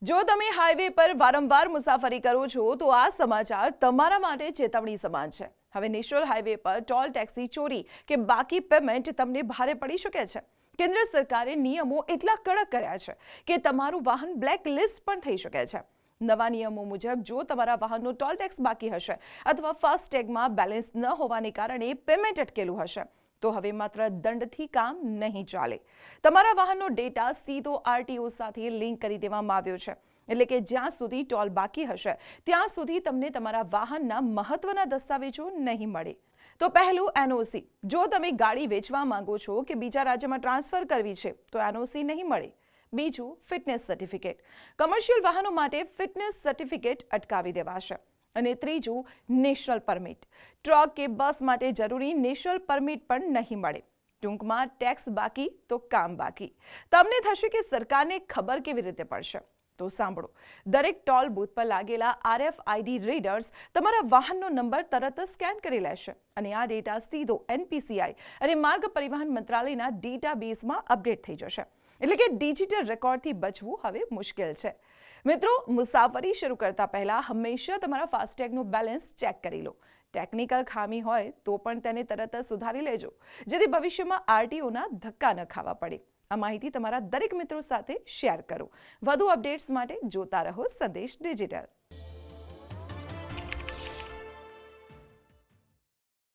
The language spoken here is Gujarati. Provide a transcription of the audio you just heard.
જો તમે હાઈવે પર વારંવાર મુસાફરી કરો છો તો આ સમાચાર તમારા માટે ચેતવણી સમાન છે। હવે નેશનલ હાઈવે પર ટોલ ટેક્સી ચોરી કે બાકી પેમેન્ટ તમને ભારે પડી શકે છે। કેન્દ્ર સરકારે નિયમો એટલા કડક કર્યા છે કે તમારું વાહન બ્લેક લિસ્ટ પણ થઈ શકે છે। નવા નિયમો મુજબ જો તમારા વાહનનો ટોલ ટેક્સ બાકી હશે અથવા ફાસ્ટેગમાં બેલેન્સ ન હોવાને કારણે પેમેન્ટ અટકેલું હશે તો હવે માત્ર દંડથી કામ નહીં ચાલે। તમારા વાહનનો ડેટા સીધો આરટીઓ સાથે લિંક કરી દેવામાં આવ્યો છે, એટલે કે જ્યાં સુધી ટોલ બાકી હશે ત્યાં સુધી તમને તમારા વાહનના મહત્વના દસ્તાવેજો નહીં મળે। તો પહેલું એનઓસી, જો તમે ગાડી વેચવા માંગો છો કે બીજા રાજ્યમાં ટ્રાન્સફર કરવી છે તો એનઓસી નહીં મળે। બીજું ફિટનેસ સર્ટિફિકેટ, કમર્શિયલ વાહનો માટે ફિટનેસ સર્ટિફિકેટ અટકાવી દેવાશે। અને ત્રીજું નેશનલ પરમિટ, ટ્રક કે બસ માટે જરૂરી નેશનલ પરમિટ પણ નહીં મળે। ટૂંકમાં ટેક્સ બાકી તો કામ બાકી। તમને થશે કે સરકારને ખબર કેવી રીતે પડશે? તો સાંભળો, દરેક ટોલ બૂથ પર લાગેલા RFID રીડર્સ તમારા વાહનનો નંબર તરત જ સ્કેન કરી લેશે અને આ ડેટા સીધો NPCI અને માર્ગ પરિવહન મંત્રાલયના ડેટાબેઝમાં અપડેટ થઈ જશે। એટલે કે ડિજિટલ રેકોર્ડથી બચવું હવે મુશ્કેલ છે। મિત્રો, મુસાફરી શરૂ કરતા પહેલા હંમેશા તમારા ફાસ્ટેગનું બેલેન્સ ચેક કરી લો। ટેકનિકલ ખામી હોય તો પણ તેને તરત જ સુધારી લેજો, જેથી ભવિષ્યમાં આરટીઓના ધક્કા ન ખાવા પડે। આ માહિતી તમારા દરેક મિત્રો સાથે શેર કરો। વધુ અપડેટ્સ માટે જોતા રહો સંદેશ ડિજિટલ।